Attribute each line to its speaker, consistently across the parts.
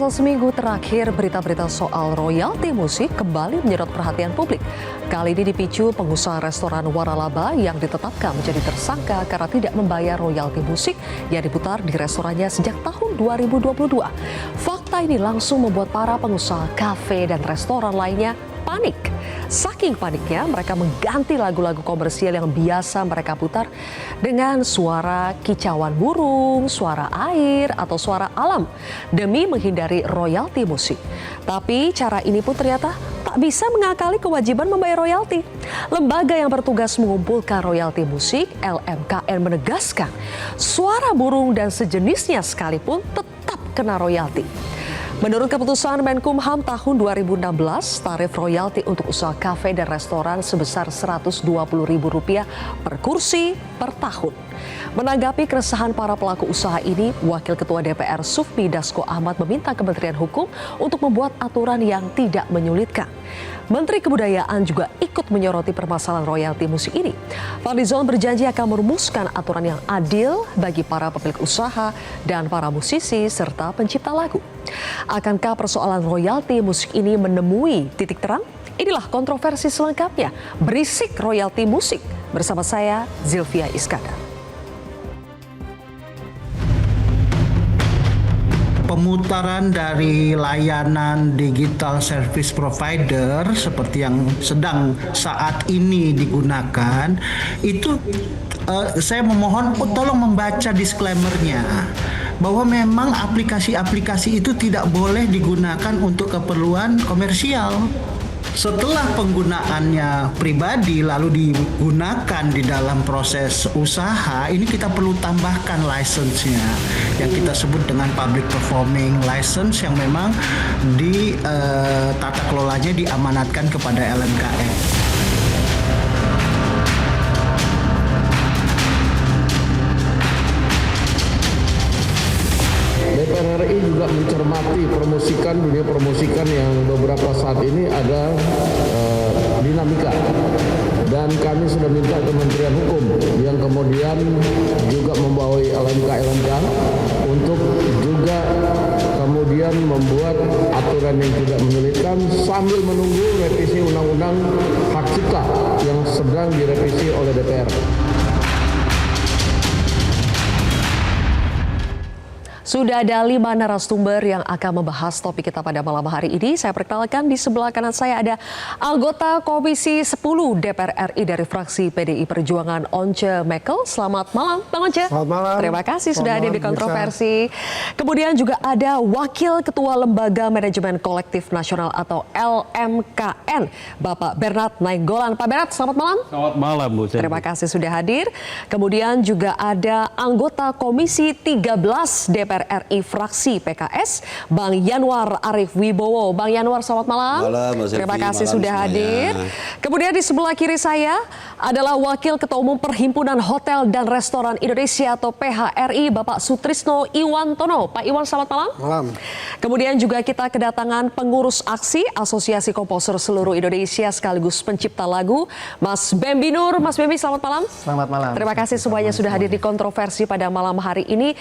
Speaker 1: Pemirsa, seminggu terakhir berita-berita soal royalti musik kembali menyedot perhatian publik. Kali ini dipicu pengusaha restoran Waralaba yang ditetapkan menjadi tersangka karena tidak membayar royalti musik yang diputar di restorannya sejak tahun 2022. Fakta ini langsung membuat para pengusaha kafe dan restoran lainnya panik. Saking paniknya, mereka mengganti lagu-lagu komersial yang biasa mereka putar dengan suara kicauan burung, suara air, atau suara alam demi menghindari royalti musik. Tapi cara ini pun ternyata tak bisa mengakali kewajiban membayar royalti. Lembaga yang bertugas mengumpulkan royalti musik, LMKN, menegaskan suara burung dan sejenisnya sekalipun tetap kena royalti. Menurut keputusan Menkumham tahun 2016, tarif royalti untuk usaha kafe dan restoran sebesar Rp120.000 per kursi per tahun. Menanggapi keresahan para pelaku usaha ini, Wakil Ketua DPR Sufmi Dasko Ahmad meminta Kementerian Hukum untuk membuat aturan yang tidak menyulitkan. Menteri Kebudayaan juga ikut menyoroti permasalahan royalti musik ini. Fadlizon berjanji akan merumuskan aturan yang adil bagi para pemilik usaha dan para musisi serta pencipta lagu. Akankah persoalan royalti musik ini menemui titik terang? Inilah kontroversi selengkapnya. Berisik royalti musik bersama saya, Zilvia Iskandar.
Speaker 2: Pemutaran dari layanan digital service provider seperti yang sedang saat ini digunakan itu saya memohon tolong membaca disclaimer-nya bahwa memang aplikasi-aplikasi itu tidak boleh digunakan untuk keperluan komersial. Setelah penggunaannya pribadi lalu digunakan di dalam proses usaha, ini kita perlu tambahkan license-nya yang kita sebut dengan public performing license yang memang di tata kelolanya diamanatkan kepada LMKN.
Speaker 3: DPR RI juga mencermati dunia promosikan yang beberapa saat ini ada dinamika, dan kami sudah minta Kementerian Hukum yang kemudian juga membawahi LMK untuk juga kemudian membuat aturan yang tidak menyulitkan sambil menunggu revisi Undang-Undang Hak Cipta yang sedang direvisi oleh DPR.
Speaker 1: Sudah ada 5 narasumber yang akan membahas topik kita pada malam hari ini. Saya perkenalkan di sebelah kanan saya ada anggota Komisi 10 DPR RI dari fraksi PDI Perjuangan, Once Mekel. Selamat malam, Bang Once.
Speaker 4: Selamat malam.
Speaker 1: Terima kasih sudah hadir di kontroversi. Kemudian juga ada Wakil Ketua Lembaga Manajemen Kolektif Nasional atau LMKN, Bapak Bernard Nainggolan. Pak Bernard, selamat malam.
Speaker 4: Selamat malam, Bu.
Speaker 1: Terima kasih sudah hadir. Kemudian juga ada anggota Komisi 13 DPR RI fraksi PKS, Bang Yanwar Arif Wibowo. Bang Yanwar, selamat malam.
Speaker 5: Malam, Mas Elvi.
Speaker 1: Terima kasih
Speaker 5: Malam
Speaker 1: sudah
Speaker 5: semuanya.
Speaker 1: hadir. Kemudian di sebelah kiri saya adalah Wakil Ketua Umum Perhimpunan Hotel dan Restoran Indonesia atau PHRI, Bapak Sutrisno Iwantono. Pak Iwan, selamat malam.
Speaker 4: Malam.
Speaker 1: Kemudian juga kita kedatangan pengurus aksi Asosiasi Komposer Seluruh Indonesia sekaligus pencipta lagu, Mas Bembi Nur. Mas Bembi, selamat malam.
Speaker 4: Selamat malam.
Speaker 1: Terima kasih semuanya sudah hadir di kontroversi pada malam hari ini.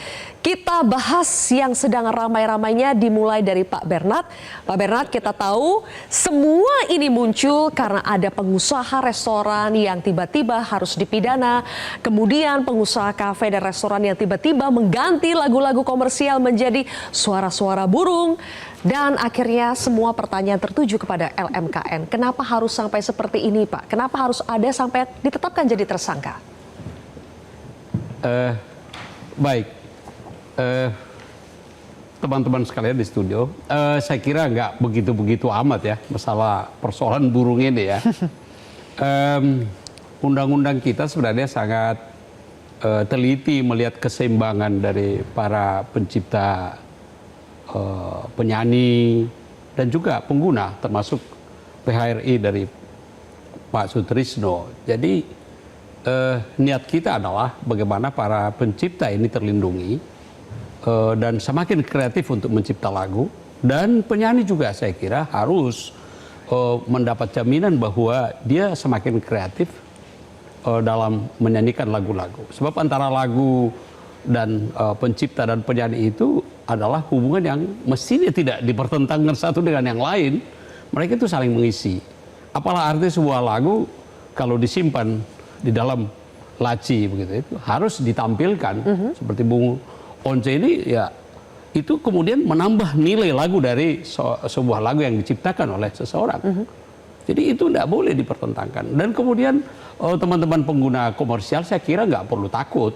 Speaker 1: Kita bahas yang sedang ramai-ramainya dimulai dari Pak Bernard. Pak Bernard, kita tahu semua ini muncul karena ada pengusaha restoran yang tiba-tiba harus dipidana. Kemudian pengusaha kafe dan restoran yang tiba-tiba mengganti lagu-lagu komersial menjadi suara-suara burung. Dan akhirnya semua pertanyaan tertuju kepada LMKN. Kenapa harus sampai seperti ini, Pak? Kenapa harus ada sampai ditetapkan jadi tersangka?
Speaker 4: Baik. Teman-teman sekalian di studio, saya kira nggak begitu-begitu amat ya masalah persoalan burung ini ya. Undang-undang kita sebenarnya sangat teliti melihat keseimbangan dari para pencipta, penyanyi, dan juga pengguna, termasuk PHRI dari Pak Sutrisno. Jadi niat kita adalah bagaimana para pencipta ini terlindungi, dan semakin kreatif untuk mencipta lagu, dan penyanyi juga saya kira harus mendapat jaminan bahwa dia semakin kreatif dalam menyanyikan lagu-lagu. Sebab antara lagu dan pencipta dan penyanyi itu adalah hubungan yang mestinya tidak dipertentangkan satu dengan yang lain. Mereka itu saling mengisi. Apalah arti sebuah lagu kalau disimpan di dalam laci begitu, itu harus ditampilkan. Seperti Bung Once ini ya, itu kemudian menambah nilai lagu dari sebuah lagu yang diciptakan oleh seseorang. Jadi itu tidak boleh dipertentangkan. Dan kemudian teman-teman pengguna komersial saya kira nggak perlu takut.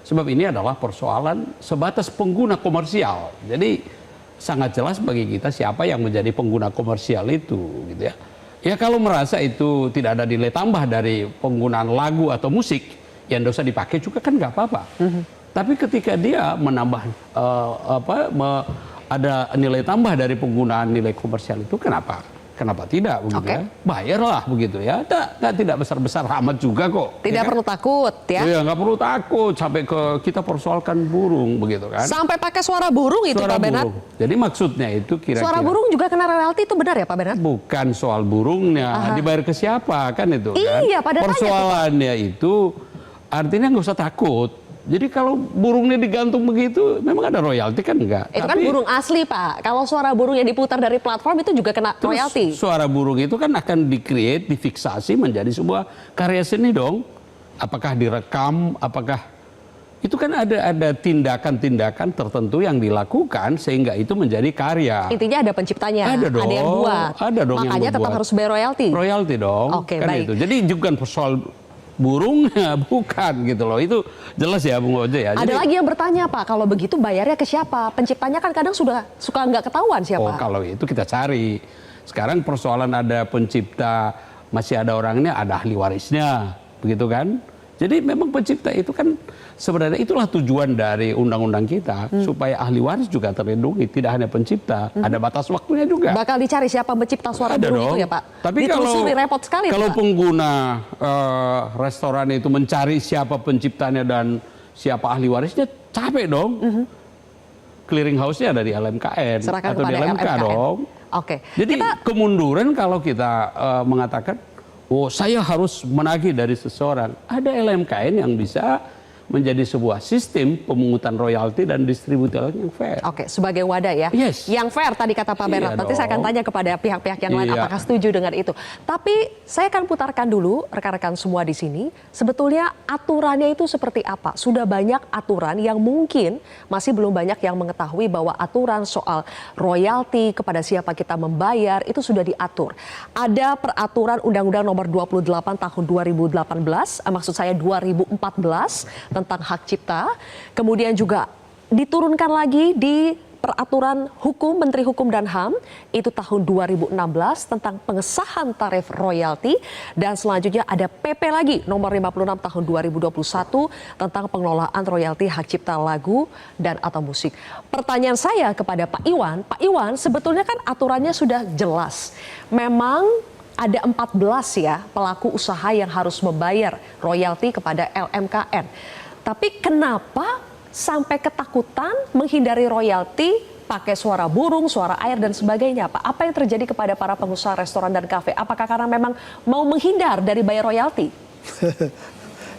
Speaker 4: Sebab ini adalah persoalan sebatas pengguna komersial. Jadi sangat jelas bagi kita siapa yang menjadi pengguna komersial itu, gitu ya. Ya kalau merasa itu tidak ada nilai tambah dari penggunaan lagu atau musik, yang tidak usah dipakai juga kan nggak apa-apa. Tapi ketika dia menambah ada nilai tambah dari penggunaan nilai komersial itu, Kenapa tidak begitu ya? Bayarlah begitu ya. Tidak besar-besar amat juga kok.
Speaker 1: Tidak perlu takut ya.
Speaker 4: Iya, nggak perlu takut sampai kita persoalkan burung begitu kan.
Speaker 1: Sampai pakai suara burung itu
Speaker 4: suara
Speaker 1: Pak Bernard.
Speaker 4: Jadi maksudnya itu kira-kira.
Speaker 1: Suara burung juga kena royalti, itu benar ya Pak Bernard?
Speaker 4: Bukan soal burungnya, dibayar ke siapa kan itu kan.
Speaker 1: Iya, pada tanya.
Speaker 4: Persoalannya itu artinya nggak usah takut. Jadi kalau burungnya digantung begitu, memang ada royalti kan enggak?
Speaker 1: Itu kan burung asli Pak. Kalau suara burung yang diputar dari platform itu juga kena royalti.
Speaker 4: Suara burung itu kan akan di-create, difiksasi menjadi sebuah karya seni dong. Apakah direkam, apakah itu kan ada tindakan-tindakan tertentu yang dilakukan sehingga itu menjadi karya.
Speaker 1: Intinya ada penciptanya,
Speaker 4: ada dong,
Speaker 1: ada yang buat.
Speaker 4: Ada dong.
Speaker 1: Makanya
Speaker 4: yang
Speaker 1: tetap harus bayar royalti.
Speaker 4: Royalti dong.
Speaker 1: Oke,
Speaker 4: kan
Speaker 1: baik.
Speaker 4: itu. Jadi bukan soal burungnya, bukan gitu loh. Itu jelas ya Bung Oce ya.
Speaker 1: Ada lagi yang bertanya Pak, kalau begitu bayarnya ke siapa? Penciptanya kan kadang suka nggak ketahuan siapa.
Speaker 4: Oh kalau itu kita cari. Sekarang persoalan ada pencipta, masih ada orangnya, ada ahli warisnya, begitu kan? Jadi memang pencipta itu kan sebenarnya itulah tujuan dari undang-undang kita, supaya ahli waris juga terlindungi, tidak hanya pencipta, ada batas waktunya juga.
Speaker 1: Bakal dicari siapa pencipta suara burung itu ya Pak?
Speaker 4: Tapi
Speaker 1: ditelusuri, repot sekali
Speaker 4: kalau
Speaker 1: Pak.
Speaker 4: pengguna restoran itu mencari siapa penciptanya dan siapa ahli warisnya, capek dong. Clearing house-nya ada di LMKN
Speaker 1: Serahkan
Speaker 4: atau di
Speaker 1: kepada
Speaker 4: LMK
Speaker 1: LMKN.
Speaker 4: dong.
Speaker 1: Oke.
Speaker 4: Jadi kemunduran kalau kita mengatakan, oh saya harus menagih dari seseorang. Ada LMKN yang bisa menjadi sebuah sistem pemungutan royalti dan distribusi yang fair.
Speaker 1: Oke, sebagai wadah ya.
Speaker 4: Yes.
Speaker 1: Yang fair tadi kata Pak Bernard. Nanti saya akan tanya kepada pihak-pihak yang lain apakah setuju dengan itu. Tapi saya akan putarkan dulu rekan-rekan semua di sini. Sebetulnya aturannya itu seperti apa? Sudah banyak aturan yang mungkin masih belum banyak yang mengetahui bahwa aturan soal royalti kepada siapa kita membayar itu sudah diatur. Ada peraturan Undang-Undang Nomor 28 Tahun 2018, maksud saya 2014 tentang hak cipta, kemudian juga diturunkan lagi di peraturan hukum Menteri Hukum dan HAM itu tahun 2016 tentang pengesahan tarif royalti, dan selanjutnya ada PP lagi nomor 56 tahun 2021 tentang pengelolaan royalti hak cipta lagu dan atau musik. Pertanyaan saya kepada Pak Iwan sebetulnya kan aturannya sudah jelas. Memang ada 14 ya pelaku usaha yang harus membayar royalti kepada LMKN. Tapi kenapa sampai ketakutan menghindari royalti, pakai suara burung, suara air dan sebagainya Pak? Apa yang terjadi kepada para pengusaha restoran dan kafe? Apakah karena memang mau menghindar dari bayar royalti?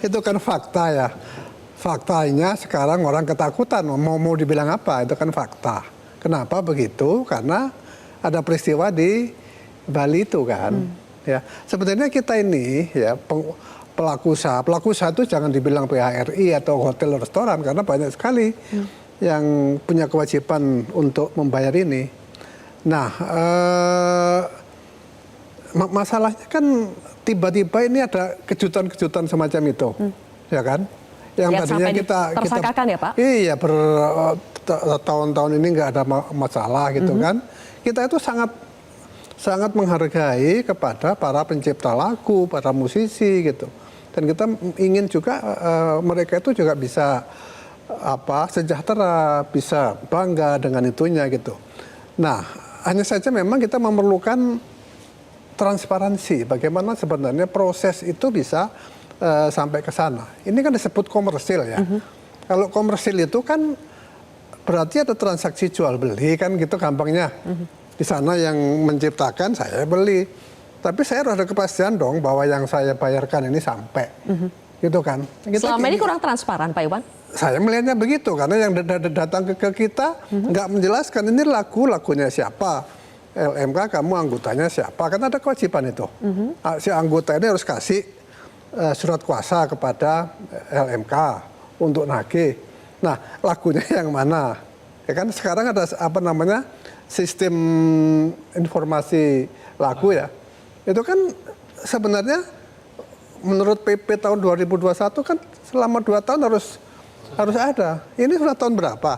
Speaker 5: Itu kan fakta ya. Faktanya sekarang orang ketakutan, mau dibilang apa, itu kan fakta. Kenapa begitu? Karena ada peristiwa di Bali itu kan. Ya, sebenarnya kita ini ya pelaku usaha itu jangan dibilang PHRI atau hotel restoran karena banyak sekali yang punya kewajiban untuk membayar ini. Nah, masalahnya kan tiba-tiba ini ada kejutan-kejutan semacam itu, ya kan? Yang tadinya kita
Speaker 1: tersangkakan ya Pak?
Speaker 5: Iya, bertahun-tahun ini nggak ada masalah gitu kan? Kita itu sangat menghargai kepada para pencipta lagu, para musisi gitu. Dan kita ingin juga mereka itu juga bisa sejahtera, bisa bangga dengan itunya gitu. Nah, hanya saja memang kita memerlukan transparansi. Bagaimana sebenarnya proses itu bisa sampai ke sana. Ini kan disebut komersil ya. Kalau komersil itu kan berarti ada transaksi jual beli kan gitu gampangnya. Di sana yang menciptakan saya beli. Tapi saya harus ada kepastian dong bahwa yang saya bayarkan ini sampai. Gitu kan.
Speaker 1: Selama ini kurang transparan Pak Iwan?
Speaker 5: saya melihatnya begitu karena yang datang ke kita nggak menjelaskan ini lagunya siapa, LMK kamu anggotanya siapa, kan ada kewajiban itu. Si anggota ini harus kasih surat kuasa kepada LMK untuk nagih. Nah, lagunya yang mana? Ya kan sekarang ada sistem informasi lagu ya. Itu kan sebenarnya menurut PP tahun 2021 kan selama 2 tahun harus ada. Ini sudah tahun berapa?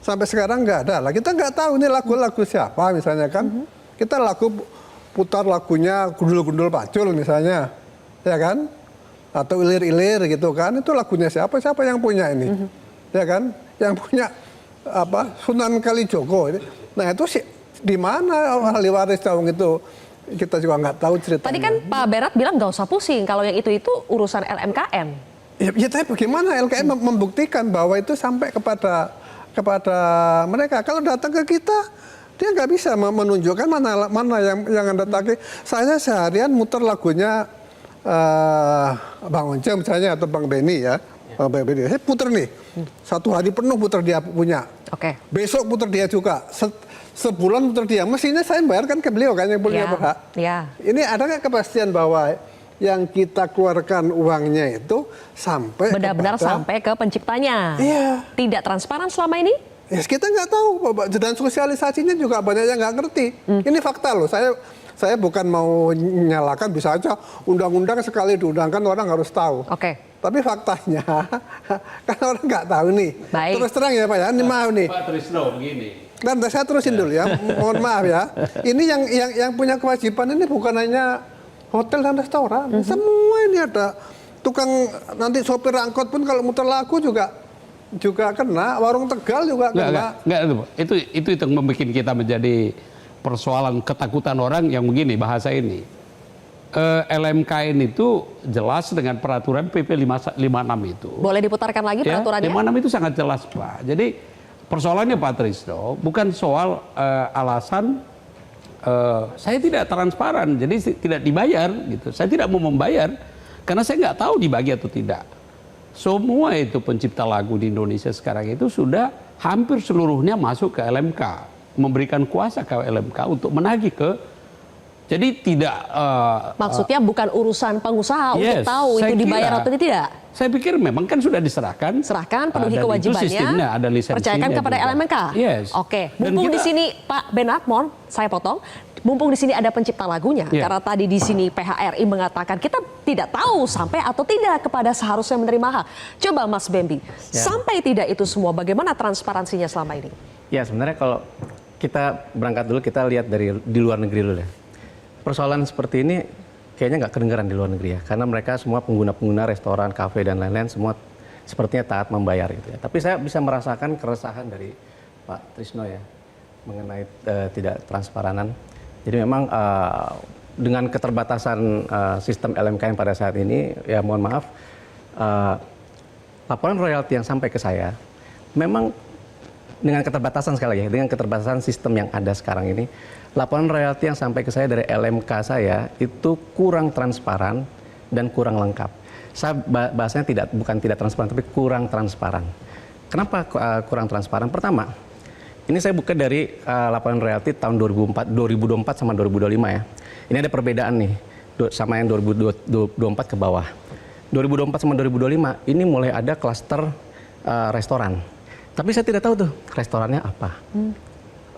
Speaker 5: Sampai sekarang nggak ada. Lah kita nggak tahu ini lagu siapa misalnya kan. Kita putar lagunya Gundul-Gundul Pacul misalnya. Ya kan? Atau Ilir-Ilir gitu kan. Itu lagunya siapa? Siapa yang punya ini? Ya kan? Yang punya Sunan Kalijogo. Nah itu sih di mana ahli waris Cawang itu? Kita juga nggak tahu ceritanya.
Speaker 1: Tadi kan Pak Berat bilang nggak usah pusing kalau yang itu urusan LMKM.
Speaker 5: Ya tapi bagaimana LKM membuktikan bahwa itu sampai kepada mereka? Kalau datang ke kita, dia nggak bisa menunjukkan mana yang Anda tagih. Saya seharian muter lagunya Bang Once misalnya atau Bang Benny ya. Bang Benny, saya puter nih. 1 hari penuh puter dia punya.
Speaker 1: Oke.
Speaker 5: Besok puter dia juga. Sebulan muter dia. Mestinya saya bayarkan ke beliau kan yang punya berhak.
Speaker 1: Ya.
Speaker 5: Ini ada nggak kepastian bahwa yang kita keluarkan uangnya itu sampai
Speaker 1: Benar-benar sampai ke penciptanya.
Speaker 5: Iya.
Speaker 1: Tidak transparan selama ini?
Speaker 5: Ya, kita nggak tahu, dan sosialisasinya juga banyak yang nggak ngerti. Ini fakta loh. Saya bukan mau nyalakan, bisa aja undang-undang sekali diundangkan orang harus tahu.
Speaker 1: Oke.
Speaker 5: Tapi faktanya kan orang nggak tahu nih.
Speaker 1: Baik.
Speaker 5: Terus terang ya Pak ya, ini maaf nih.
Speaker 4: Pak Trisno begini.
Speaker 5: Dan saya terusin dulu ya, mohon maaf ya. Ini yang punya kewajiban ini bukan hanya hotel dan restoran, semua ini ada. Tukang nanti sopir angkot pun kalau muter lagu juga kena, warung Tegal juga kena.
Speaker 4: Enggak, itu yang membuat kita menjadi persoalan ketakutan orang yang begini bahasa ini. LMKN itu jelas dengan peraturan PP 56 itu.
Speaker 1: Boleh diputarkan lagi peraturannya?
Speaker 4: 56 itu sangat jelas Pak. Jadi persoalannya Pak Trisno bukan soal alasan saya tidak transparan, jadi tidak dibayar gitu. Saya tidak mau membayar karena saya nggak tahu dibagi atau tidak. Semua itu pencipta lagu di Indonesia sekarang itu sudah hampir seluruhnya masuk ke LMK, memberikan kuasa ke LMK untuk menagih ke. Jadi tidak.
Speaker 1: Maksudnya bukan urusan pengusaha untuk tahu itu dibayar atau tidak.
Speaker 4: Saya pikir memang kan sudah diserahkan.
Speaker 1: Serahkan, penuhi
Speaker 4: dan
Speaker 1: kewajibannya.
Speaker 4: Itu sistemnya, ada lisensinya.
Speaker 1: Percayakan kepada
Speaker 4: juga.
Speaker 1: LMK.
Speaker 4: Yes.
Speaker 1: Oke.
Speaker 4: Dan
Speaker 1: Mumpung di sini Pak Benat, mohon saya potong. Mumpung di sini ada pencipta lagunya. Karena tadi di sini PHRI mengatakan kita tidak tahu sampai atau tidak kepada seharusnya menerima hak. Coba Mas Bembi, sampai tidak itu semua, bagaimana transparansinya selama ini?
Speaker 6: Ya sebenarnya kalau kita berangkat dulu, kita lihat dari di luar negeri dulu ya. Persoalan seperti ini kayaknya nggak kedengaran di luar negeri ya, karena mereka semua pengguna-pengguna restoran, kafe dan lain-lain semua sepertinya taat membayar gitu ya. Tapi saya bisa merasakan keresahan dari Pak Trisno ya mengenai tidak transparanan. Jadi memang dengan keterbatasan sistem LMKN pada saat ini, ya mohon maaf, laporan royalti yang sampai ke saya memang dengan keterbatasan sekali lagi, dengan keterbatasan sistem yang ada sekarang ini, laporan royalti yang sampai ke saya dari LMK saya itu kurang transparan dan kurang lengkap. Saya bahasanya bukan tidak transparan, tapi kurang transparan. Kenapa kurang transparan? Pertama, ini saya buka dari laporan royalti tahun 2024 sama 2025 ya. Ini ada perbedaan nih sama yang 2024 ke bawah. 2024 sama 2025 ini mulai ada klaster restoran. Tapi saya tidak tahu tuh restorannya apa.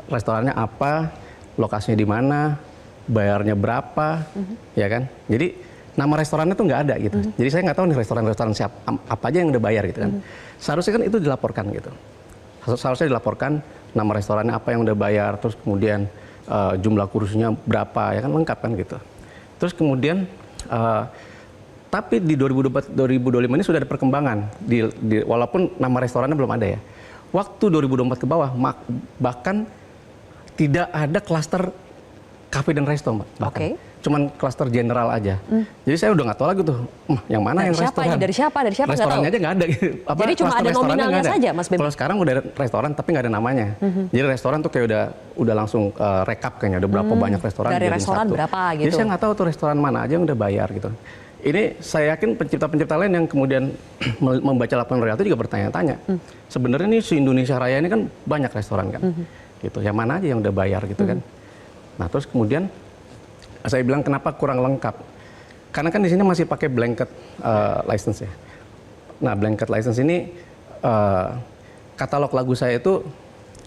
Speaker 6: Restorannya apa, lokasinya di mana, bayarnya berapa, ya kan? Jadi nama restorannya tuh nggak ada gitu. Jadi saya nggak tahu nih restoran-restoran siapa, apa aja yang udah bayar gitu kan. Seharusnya kan itu dilaporkan gitu. Seharusnya dilaporkan nama restorannya apa yang udah bayar, terus kemudian jumlah kursinya berapa, ya kan, lengkap kan gitu. Terus kemudian tapi di 2025 ini sudah ada perkembangan, walaupun nama restorannya belum ada ya. Waktu 2024 ke bawah, bahkan tidak ada klaster kafe dan resto, Mbak.
Speaker 1: Oke.
Speaker 6: Cuman klaster general aja. Jadi saya udah nggak tahu lagi tuh, yang mana yang restoran.
Speaker 1: Dari siapa?
Speaker 6: Restorannya aja nggak ada.
Speaker 1: Jadi cuma ada nominalnya saja, Mas Bembi.
Speaker 6: Kalau sekarang udah ada restoran tapi nggak ada namanya. Jadi restoran tuh kayak udah langsung rekap kayaknya, udah berapa banyak restoran.
Speaker 1: Dari restoran berapa gitu.
Speaker 6: Jadi saya nggak tahu tuh restoran mana aja yang udah bayar gitu. Ini saya yakin pencipta-pencipta lain yang kemudian membaca laporan royalti juga bertanya-tanya. Sebenarnya ini si Indonesia Raya ini kan banyak restoran kan. Gitu. Yang mana aja yang udah bayar gitu kan. Nah, terus kemudian saya bilang kenapa kurang lengkap? Karena kan di sini masih pakai blanket license ya. Nah, blanket license ini katalog lagu saya itu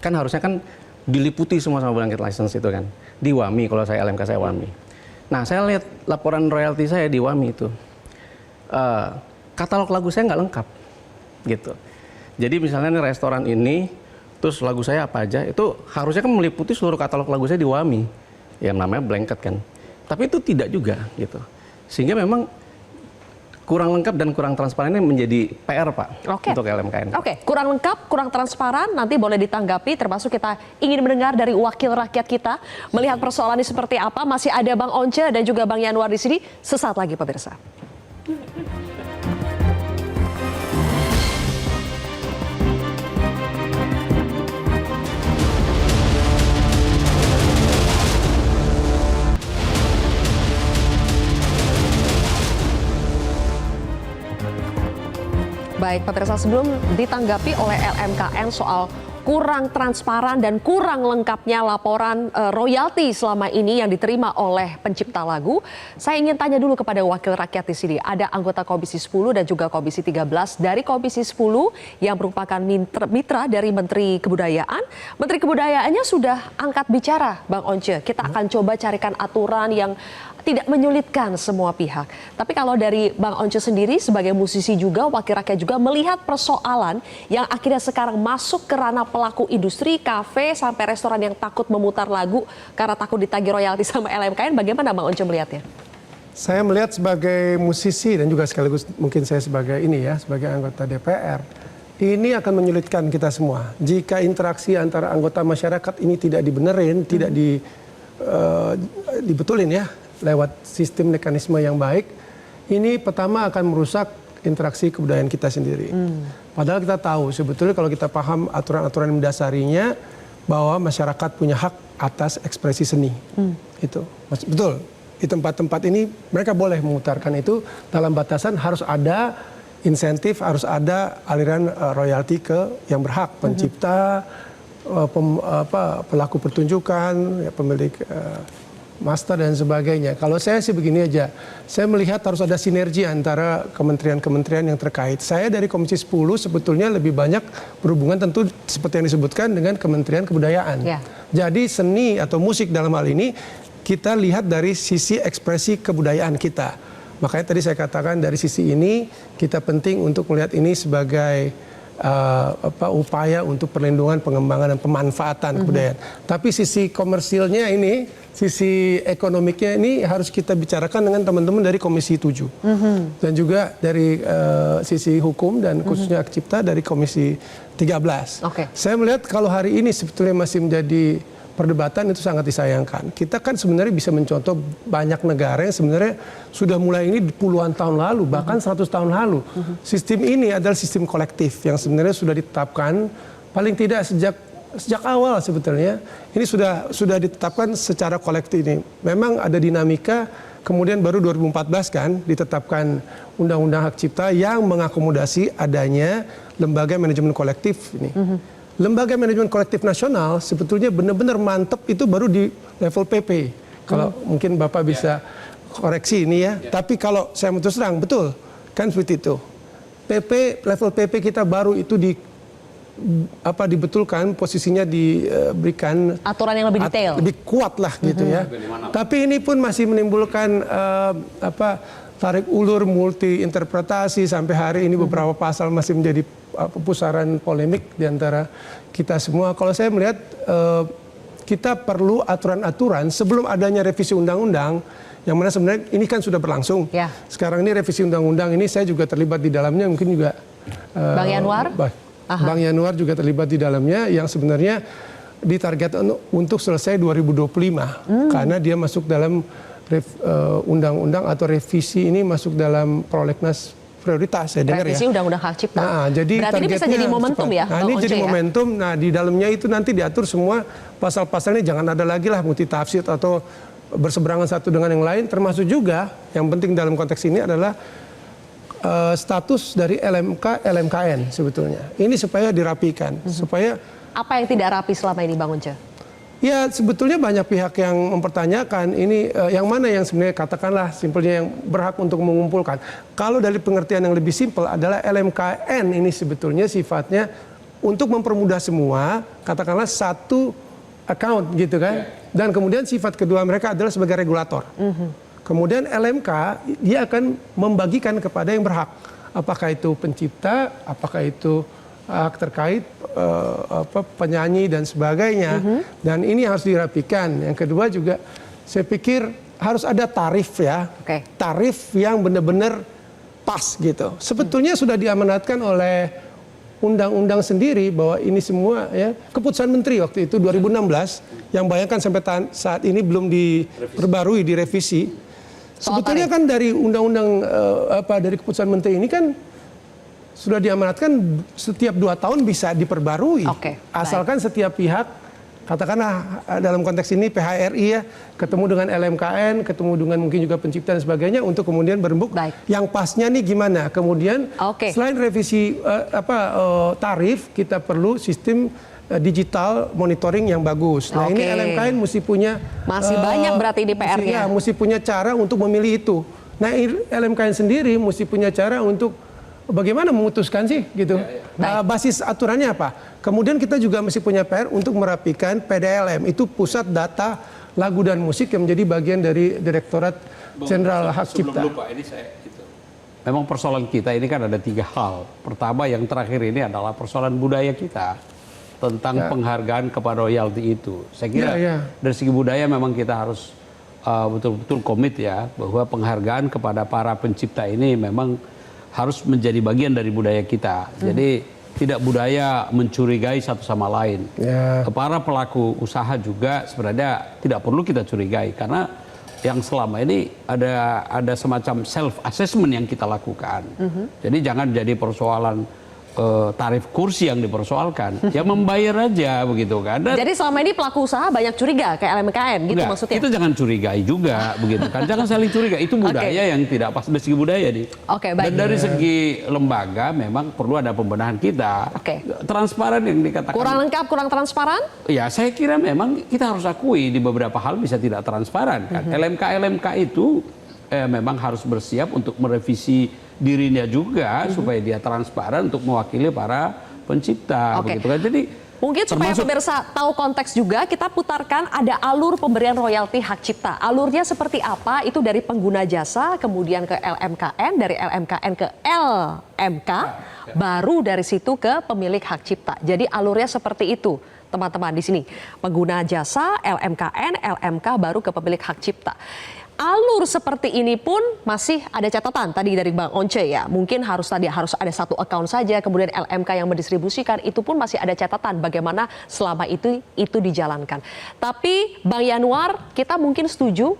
Speaker 6: kan harusnya kan diliputi semua sama blanket license itu kan. Di WAMI, kalau saya LMK saya WAMI. Nah, saya lihat laporan royalti saya di WAMI itu. Katalog lagu saya nggak lengkap. Gitu. Jadi misalnya nih restoran ini, terus lagu saya apa aja, itu harusnya kan meliputi seluruh katalog lagu saya di WAMI. Yang namanya blanket kan. Tapi itu tidak juga gitu. Sehingga memang kurang lengkap dan kurang transparan ini menjadi PR, Pak, untuk LMKN.
Speaker 1: Oke, kurang lengkap, kurang transparan, nanti boleh ditanggapi, termasuk kita ingin mendengar dari wakil rakyat kita, melihat persoalan ini seperti apa. Masih ada Bang Once dan juga Bang Yanuar di sini, sesaat lagi pemirsa. Baik, pemirsa, sebelum ditanggapi oleh LMKN soal kurang transparan dan kurang lengkapnya laporan royalti selama ini yang diterima oleh pencipta lagu, saya ingin tanya dulu kepada wakil rakyat di sini. Ada anggota Komisi 10 dan juga Komisi 13. Dari Komisi 10 yang merupakan mitra dari Menteri Kebudayaan. Menteri Kebudayaannya sudah angkat bicara, Bang Once. Kita akan coba carikan aturan yang tidak menyulitkan semua pihak. Tapi kalau dari Bang Once sendiri sebagai musisi juga, wakil rakyat juga, melihat persoalan yang akhirnya sekarang masuk ke ranah pelaku industri, kafe, sampai restoran yang takut memutar lagu karena takut ditagih royalti sama LMKN, bagaimana Bang Once melihatnya?
Speaker 7: Saya melihat sebagai musisi dan juga sekaligus mungkin saya sebagai sebagai anggota DPR, ini akan menyulitkan kita semua. Jika interaksi antara anggota masyarakat ini tidak dibenerin, tidak dibetulin ya, lewat sistem mekanisme yang baik, ini pertama akan merusak interaksi kebudayaan kita sendiri. Padahal kita tahu sebetulnya kalau kita paham aturan-aturan yang mendasarinya bahwa masyarakat punya hak atas ekspresi seni. Itu betul. Di tempat-tempat ini mereka boleh memutarkan itu dalam batasan harus ada insentif, harus ada aliran royalti ke yang berhak, pencipta, pelaku pertunjukan, ya, pemilik master dan sebagainya. Kalau saya sih begini aja, saya melihat harus ada sinergi antara kementerian-kementerian yang terkait. Saya dari Komisi 10 sebetulnya lebih banyak berhubungan tentu seperti yang disebutkan dengan Kementerian Kebudayaan. Ya. Jadi seni atau musik dalam hal ini kita lihat dari sisi ekspresi kebudayaan kita. Makanya tadi saya katakan dari sisi ini kita penting untuk melihat ini sebagai upaya untuk perlindungan, pengembangan dan pemanfaatan kebudayaan. Tapi sisi komersilnya ini, sisi ekonomiknya ini harus kita bicarakan dengan teman-teman dari Komisi 7. Dan juga dari sisi hukum dan khususnya hak cipta dari Komisi 13. Saya melihat kalau hari ini sebetulnya masih menjadi perdebatan, itu sangat disayangkan. Kita kan sebenarnya bisa mencontoh banyak negara yang sebenarnya sudah mulai ini puluhan tahun lalu, bahkan 100 tahun lalu. Sistem ini adalah sistem kolektif yang sebenarnya sudah ditetapkan paling tidak sejak awal sebetulnya. Ini sudah ditetapkan secara kolektif ini. Memang ada dinamika, kemudian baru 2014 kan ditetapkan Undang-Undang Hak Cipta yang mengakomodasi adanya lembaga manajemen kolektif ini. Lembaga manajemen kolektif nasional sebetulnya benar-benar mantep itu baru di level PP. Kalau mungkin Bapak bisa koreksi ini ya. Tapi kalau saya mau terus terang, betul kan seperti itu. Level PP kita baru itu dibetulkan, posisinya diberikan
Speaker 1: aturan yang lebih detail,
Speaker 7: lebih kuat lah gitu ya. Tapi ini pun masih menimbulkan tarik ulur, multi interpretasi, sampai hari ini beberapa pasal masih menjadi pusaran polemik di antara kita semua. Kalau saya melihat kita perlu aturan-aturan sebelum adanya revisi undang-undang, yang mana sebenarnya ini kan sudah berlangsung. Ya. Sekarang ini revisi undang-undang ini saya juga terlibat di dalamnya, mungkin juga
Speaker 1: Bang Yanuar?
Speaker 7: Bang Yanuar juga terlibat di dalamnya, yang sebenarnya ditargetkan untuk selesai 2025 karena dia masuk dalam undang-undang atau revisi ini masuk dalam prolegnas prioritas, saya dengar ya.
Speaker 1: Revisi Undang-Undang Hak Cipta.
Speaker 7: Jadi
Speaker 1: berarti ini bisa jadi momentum ya?
Speaker 7: Nah, ini jadi momentum. Nah, di dalamnya itu nanti diatur semua pasal-pasalnya, jangan ada lagi lah multitafsir atau berseberangan satu dengan yang lain, termasuk juga yang penting dalam konteks ini adalah status dari LMK, LMKN sebetulnya. Ini supaya dirapikan, supaya
Speaker 1: Apa yang tidak rapi selama ini, Bang Once?
Speaker 7: ya sebetulnya banyak pihak yang mempertanyakan ini yang mana yang sebenarnya katakanlah simpelnya yang berhak untuk mengumpulkan. Kalau dari pengertian yang lebih simpel adalah LMKN ini sebetulnya sifatnya untuk mempermudah semua, katakanlah satu account gitu kan. Dan kemudian sifat kedua mereka adalah sebagai regulator. Kemudian LMK dia akan membagikan kepada yang berhak. Apakah itu pencipta, apakah itu hak terkait penyanyi dan sebagainya. Dan ini harus dirapikan. Yang kedua juga saya pikir harus ada tarif ya. Tarif yang benar-benar pas gitu. Sebetulnya sudah diamanatkan oleh undang-undang sendiri bahwa ini semua ya keputusan menteri waktu itu 2016 yang bayangkan sampai saat ini belum diperbarui, direvisi. Sebetulnya kan dari undang-undang dari keputusan menteri ini kan sudah diamanatkan setiap 2 tahun bisa diperbarui. Asalkan setiap pihak, katakanlah dalam konteks ini PHRI ya, ketemu dengan LMKN, ketemu dengan mungkin juga pencipta dan sebagainya untuk kemudian berembuk yang pasnya nih gimana. Kemudian selain revisi tarif, kita perlu sistem digital monitoring yang bagus. Nah ini LMKN mesti punya
Speaker 1: masih banyak berarti di PR-nya.
Speaker 7: Mesti punya cara untuk memilih itu. Nah LMKN sendiri mesti punya cara untuk bagaimana memutuskan sih gitu. Basis aturannya apa? Kemudian kita juga mesti punya PR untuk merapikan PDLM, itu pusat data lagu dan musik yang menjadi bagian dari Direktorat Jenderal Hak Cipta.
Speaker 4: Memang persoalan kita ini kan ada 3 hal. Pertama yang terakhir ini adalah persoalan budaya kita tentang penghargaan kepada royalti itu. Saya kira dari segi budaya memang kita harus betul-betul komit ya bahwa penghargaan kepada para pencipta ini memang harus menjadi bagian dari budaya kita. Jadi tidak budaya mencurigai satu sama lain. Para pelaku usaha juga sebenarnya tidak perlu kita curigai karena yang selama ini ada semacam self assessment yang kita lakukan. Jadi jangan jadi persoalan tarif kursi yang dipersoalkan, ya membayar aja begitu kan.
Speaker 1: Jadi selama ini pelaku usaha banyak curiga kayak LMKN gitu maksudnya?
Speaker 4: Kita jangan curigai juga begitu kan, jangan saling curiga, itu budaya yang tidak pas dari segi budaya nih. Dan dari segi lembaga memang perlu ada pembenahan kita. Transparan yang dikatakan.
Speaker 1: Kurang lengkap, kurang transparan?
Speaker 4: Ya saya kira memang kita harus akui di beberapa hal bisa tidak transparan kan. LMK itu memang harus bersiap untuk merevisi dirinya juga supaya dia transparan untuk mewakili para pencipta begitu kan. Jadi
Speaker 1: mungkin supaya pemirsa tahu konteks juga, kita putarkan ada alur pemberian royalti hak cipta. Alurnya seperti apa? Itu dari pengguna jasa, kemudian ke LMKN, dari LMKN ke LMK, baru dari situ ke pemilik hak cipta. Jadi alurnya seperti itu, teman-teman di sini. Pengguna jasa, LMKN, LMK, baru ke pemilik hak cipta. Alur seperti ini pun masih ada catatan tadi dari Bang Once ya. Mungkin harus ada satu account saja, kemudian LMK yang mendistribusikan, itu pun masih ada catatan bagaimana selama itu dijalankan. Tapi Bang Yanuar, kita mungkin setuju,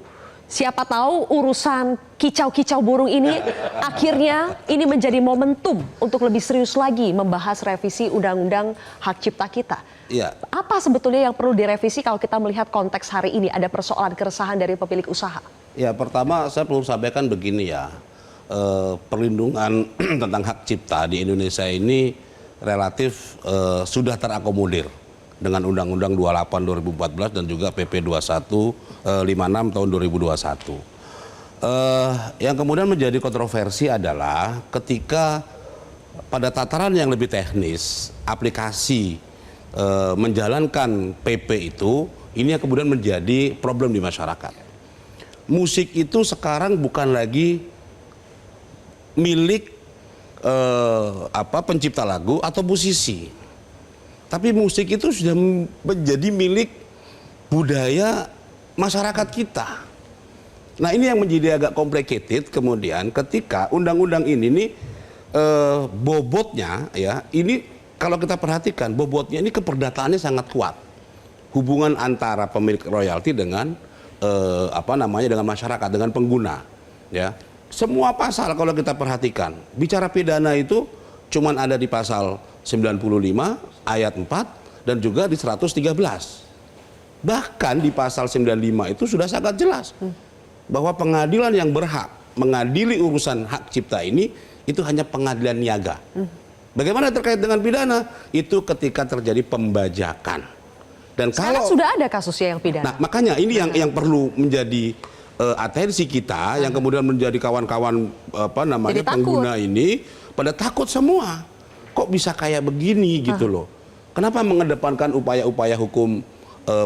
Speaker 1: siapa tahu urusan kicau-kicau burung ini akhirnya ini menjadi momentum untuk lebih serius lagi membahas revisi Undang-Undang Hak Cipta kita. Apa sebetulnya yang perlu direvisi kalau kita melihat konteks hari ini ada persoalan keresahan dari pemilik usaha?
Speaker 8: Ya, pertama saya perlu sampaikan begini ya, perlindungan tentang hak cipta di Indonesia ini relatif sudah terakomodir dengan Undang-Undang 28 2014 dan juga PP 2156 tahun 2021. Yang kemudian menjadi kontroversi adalah ketika pada tataran yang lebih teknis, aplikasi menjalankan PP itu, ini yang kemudian menjadi problem di masyarakat. Musik itu sekarang bukan lagi milik pencipta lagu atau musisi, tapi musik itu sudah menjadi milik budaya masyarakat kita. Nah ini yang menjadi agak complicated kemudian ketika undang-undang ini nih bobotnya ya, ini kalau kita perhatikan bobotnya ini keperdataannya sangat kuat. Hubungan antara pemilik royalti dengan dengan masyarakat, dengan pengguna, ya. Semua pasal kalau kita perhatikan, bicara pidana itu cuman ada di pasal 95 ayat 4 dan juga di 113. Bahkan di pasal 95 itu sudah sangat jelas bahwa pengadilan yang berhak mengadili urusan hak cipta ini itu hanya pengadilan niaga. Bagaimana terkait dengan pidana? Itu ketika terjadi pembajakan. Dan
Speaker 1: Sekarang
Speaker 8: kalau
Speaker 1: sudah ada kasusnya yang pidana.
Speaker 8: Nah, makanya ini yang perlu menjadi atensi kita, yang kemudian menjadi kawan-kawan
Speaker 1: Jadi takut.
Speaker 8: pengguna ini pada takut semua. Kok bisa kayak begini gitu loh? Kenapa mengedepankan upaya-upaya hukum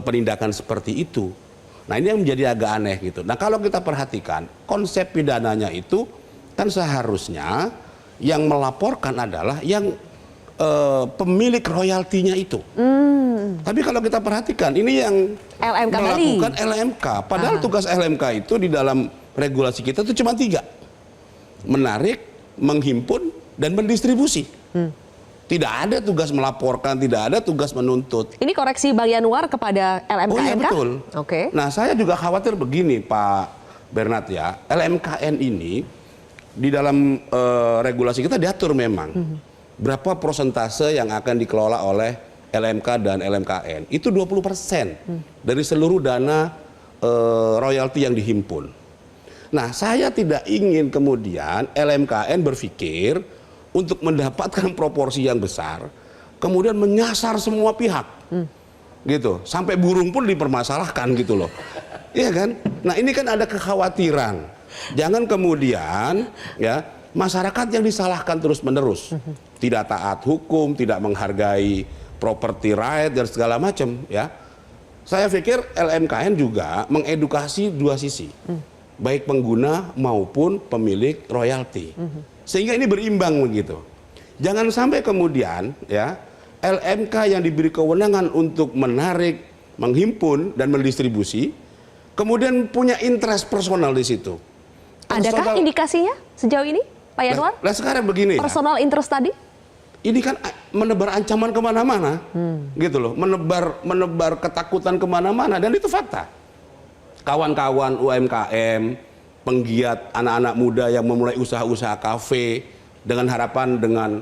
Speaker 8: penindakan seperti itu? Nah, ini yang menjadi agak aneh gitu. Nah, kalau kita perhatikan konsep pidananya itu kan seharusnya yang melaporkan adalah yang pemilik royaltinya itu. Tapi kalau kita perhatikan ini yang
Speaker 1: LMK
Speaker 8: melakukan
Speaker 1: Bali.
Speaker 8: LMK. Padahal tugas LMK itu di dalam regulasi kita itu cuma 3. Menarik, menghimpun, dan mendistribusi. Tidak ada tugas melaporkan, tidak ada tugas menuntut.
Speaker 1: Ini koreksi Bang Yanuar kepada LMKN
Speaker 8: Oh iya,
Speaker 1: kah?
Speaker 8: betul.
Speaker 1: Oke.
Speaker 8: Nah, saya juga khawatir begini Pak Bernard ya. LMKN ini di dalam regulasi kita diatur memang berapa persentase yang akan dikelola oleh LMK dan LMKN. Itu 20% dari seluruh dana royalti yang dihimpun. Nah, saya tidak ingin kemudian LMKN berpikir untuk mendapatkan proporsi yang besar, kemudian menyasar semua pihak, gitu. Sampai burung pun dipermasalahkan gitu loh, iya kan? Nah, ini kan ada kekhawatiran. Jangan kemudian ya masyarakat yang disalahkan terus-menerus, tidak taat hukum, tidak menghargai property right dan segala macam, ya. Saya pikir LMKN juga mengedukasi dua sisi, baik pengguna maupun pemilik royalti. Sehingga ini berimbang begitu. Jangan sampai kemudian ya LMK yang diberi kewenangan untuk menarik, menghimpun dan mendistribusi kemudian punya interest personal di situ.
Speaker 1: Adakah indikasinya sejauh ini, Pak Yanuar?
Speaker 8: Nah, sekarang begini ya.
Speaker 1: Personal interest tadi?
Speaker 8: Ini kan menebar ancaman kemana-mana, gitu loh. Menebar ketakutan kemana-mana dan itu fakta. Kawan-kawan UMKM penggiat anak-anak muda yang memulai usaha-usaha kafe dengan harapan dengan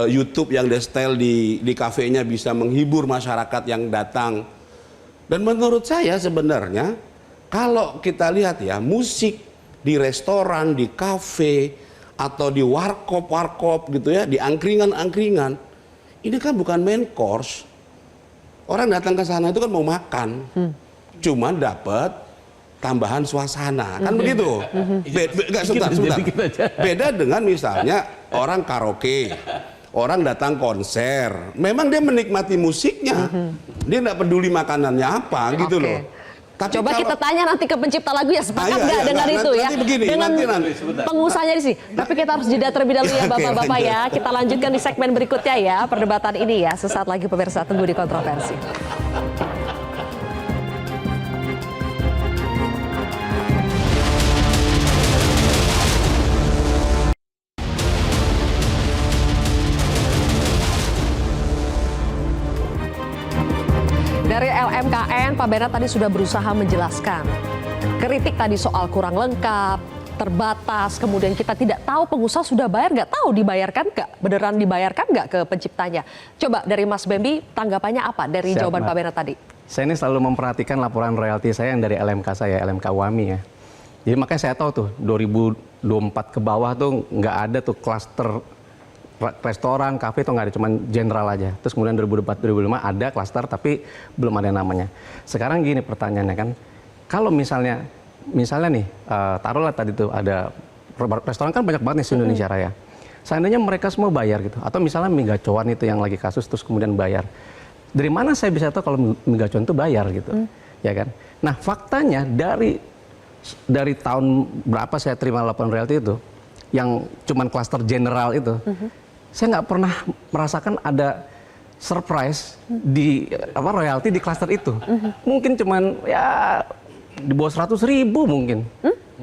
Speaker 8: YouTube yang di-style di kafenya bisa menghibur masyarakat yang datang. Dan menurut saya sebenarnya kalau kita lihat ya musik di restoran, di kafe atau di warkop gitu ya, di angkringan-angkringan ini kan bukan main course. Orang datang ke sana itu kan mau makan, cuman dapat tambahan suasana, kan begitu. Sebentar. Beda dengan misalnya orang karaoke, orang datang konser, memang dia menikmati musiknya, dia nggak peduli makanannya apa, gitu loh. Tapi
Speaker 1: coba kita tanya nanti ke pencipta lagu ya, sepakat nggak dengan itu ya?
Speaker 8: Begini,
Speaker 1: dengan
Speaker 8: nanti.
Speaker 1: pengusahanya di sini. Tapi kita harus jeda terlebih dahulu ya Bapak-Bapak ya. Kita lanjutkan di segmen berikutnya ya, perdebatan ini ya. Sesaat lagi pemirsa, tunggu di Kontroversi. Dari LMKN, Pak Bernard tadi sudah berusaha menjelaskan. Kritik tadi soal kurang lengkap, terbatas, kemudian kita tidak tahu pengusaha sudah bayar nggak, tahu dibayarkan nggak, beneran dibayarkan nggak ke penciptanya. Coba dari Mas Bembi, tanggapannya apa dari jawaban Pak Bernard tadi?
Speaker 6: Saya ini selalu memperhatikan laporan royalti saya yang dari LMK saya, LMK WAMI ya. Jadi makanya saya tahu tuh 2024 ke bawah tuh nggak ada tuh klaster restoran, kafe itu nggak ada, cuma general aja. Terus kemudian 2004-2005 ada klaster tapi belum ada namanya. Sekarang gini pertanyaannya kan, kalau misalnya nih, taruhlah tadi tuh ada restoran kan banyak banget nih di Indonesia Raya. Seandainya mereka semua bayar gitu, atau misalnya Mie Gacoan itu yang lagi kasus terus kemudian bayar. Dari mana saya bisa tahu kalau Mie Gacoan itu bayar gitu, ya kan? Nah faktanya dari tahun berapa saya terima laporan royalti itu, yang cuman klaster general itu, saya nggak pernah merasakan ada surprise di royalti di klaster itu. Mungkin cuman ya di bawah 100.000 mungkin,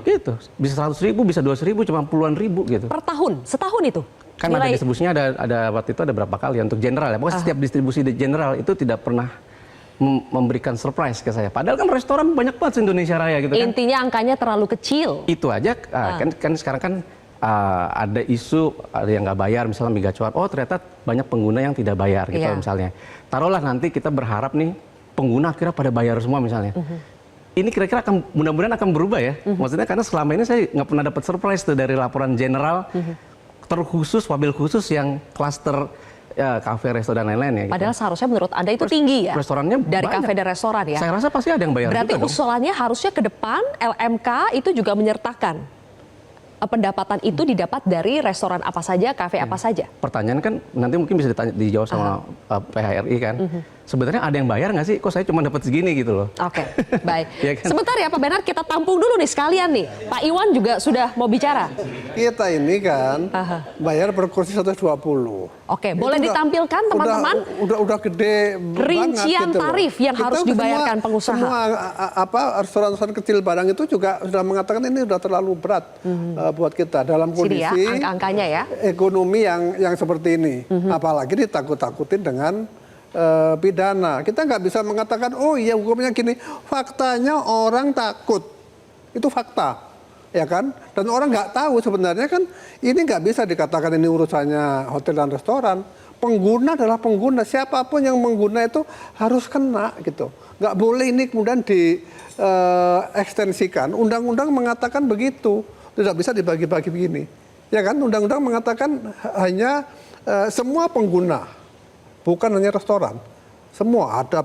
Speaker 6: gitu. Bisa 100.000, bisa 200.000, cuma puluhan ribu gitu.
Speaker 1: Per tahun, setahun itu?
Speaker 6: Kan ada distribusinya ada waktu itu ada berapa kali untuk general ya. Pokoknya setiap distribusi di general itu tidak pernah memberikan surprise ke saya. Padahal kan restoran banyak banget di Indonesia Raya gitu kan.
Speaker 1: Intinya angkanya terlalu kecil.
Speaker 6: Itu aja kan sekarang kan ada isu ada yang nggak bayar misalnya Mie Gacoan. Oh ternyata banyak pengguna yang tidak bayar gitu misalnya. Taruhlah nanti kita berharap nih pengguna akhirnya pada bayar semua misalnya. Ini kira-kira akan mudah-mudahan akan berubah ya. Maksudnya karena selama ini saya nggak pernah dapat surprise tuh dari laporan general terkhusus wabil khusus yang klaster kafe, restoran dan lain-lain ya. Gitu.
Speaker 1: Padahal seharusnya menurut Anda itu tinggi ya?
Speaker 6: Restorannya
Speaker 1: dari
Speaker 6: banyak.
Speaker 1: kafe dan restoran ya?
Speaker 6: Saya rasa pasti ada yang bayar
Speaker 1: Berarti
Speaker 6: juga dong.
Speaker 1: usulannya harusnya ke depan LMK itu juga menyertakan pendapatan itu didapat dari restoran apa saja, kafe apa saja.
Speaker 6: Pertanyaan kan nanti mungkin bisa dijawab sama PHRI kan. Sebenarnya ada yang bayar nggak sih? Kok saya cuma dapat segini gitu loh.
Speaker 1: Oke, baik.
Speaker 6: Ya kan?
Speaker 1: Sebentar ya Pak Bernard, kita tampung dulu nih sekalian nih. Pak Iwan juga sudah mau bicara.
Speaker 5: Kita ini kan bayar per kursi 120.
Speaker 1: Oke, boleh ditampilkan teman-teman
Speaker 5: Udah gede
Speaker 1: rincian
Speaker 5: banget gitu
Speaker 1: tarif
Speaker 5: loh.
Speaker 1: yang harus dibayarkan pengusaha.
Speaker 5: Semua restoran-restoran kecil barang itu juga sudah mengatakan ini sudah terlalu berat buat kita dalam
Speaker 1: Sini ya,
Speaker 5: kondisi
Speaker 1: angka-angkanya ya.
Speaker 5: ekonomi yang seperti ini. Apalagi ditakut-takutin dengan pidana. Kita nggak bisa mengatakan, oh iya hukumnya gini. Faktanya orang takut. Itu fakta. Ya kan? Dan orang nggak tahu sebenarnya kan ini nggak bisa dikatakan ini urusannya hotel dan restoran. Pengguna adalah pengguna. Siapapun yang mengguna itu harus kena gitu. Nggak boleh ini kemudian diekstensikan. Undang-undang mengatakan begitu. Tidak bisa dibagi-bagi begini. Ya kan? Undang-undang mengatakan hanya semua pengguna. Bukan hanya restoran, semua ada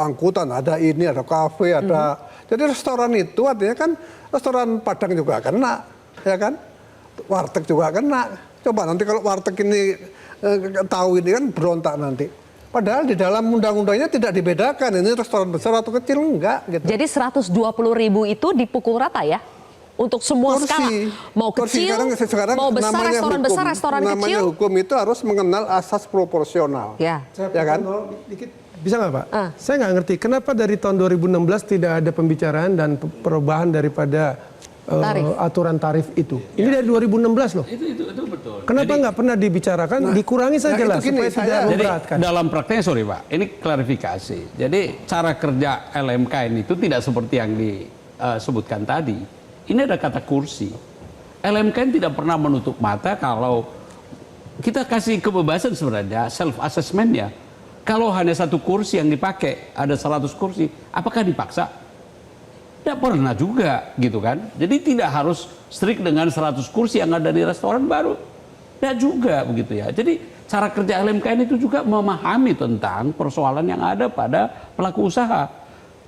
Speaker 5: angkutan, ada ini, ada kafe, ada. Jadi restoran itu artinya kan restoran Padang juga kena, ya kan? Warteg juga kena. Coba nanti kalau warteg ini tahu ini kan berontak nanti. Padahal di dalam undang-undangnya tidak dibedakan ini restoran besar atau kecil enggak. Gitu.
Speaker 1: Jadi 120.000 itu dipukul rata ya? Untuk semua skala, mau kecil, mau besar, restoran
Speaker 5: hukum,
Speaker 1: besar, restoran
Speaker 5: namanya
Speaker 1: kecil.
Speaker 5: Hukum itu harus mengenal asas proporsional.
Speaker 1: Ya,
Speaker 5: ya kan?
Speaker 7: Dikit. Bisa nggak Pak? Saya nggak ngerti kenapa dari tahun 2016 tidak ada pembicaraan dan perubahan daripada aturan tarif itu. Ini dari 2016 loh.
Speaker 4: Itu betul.
Speaker 7: Kenapa nggak pernah dibicarakan? Dikurangi saja lah supaya tidak memberatkan.
Speaker 4: Jadi dalam prakteknya sorry Pak, ini klarifikasi. Jadi cara kerja LMK ini itu tidak seperti yang disebutkan tadi. Ini ada kata kursi. LMK tidak pernah menutup mata kalau kita kasih kebebasan sebenarnya self assessment-nya. Kalau hanya satu kursi yang dipakai, ada 100 kursi, apakah dipaksa? Tidak pernah juga gitu kan. Jadi tidak harus strict dengan 100 kursi yang ada di restoran baru. Tidak juga begitu ya. Jadi cara kerja LMK itu juga memahami tentang persoalan yang ada pada pelaku usaha.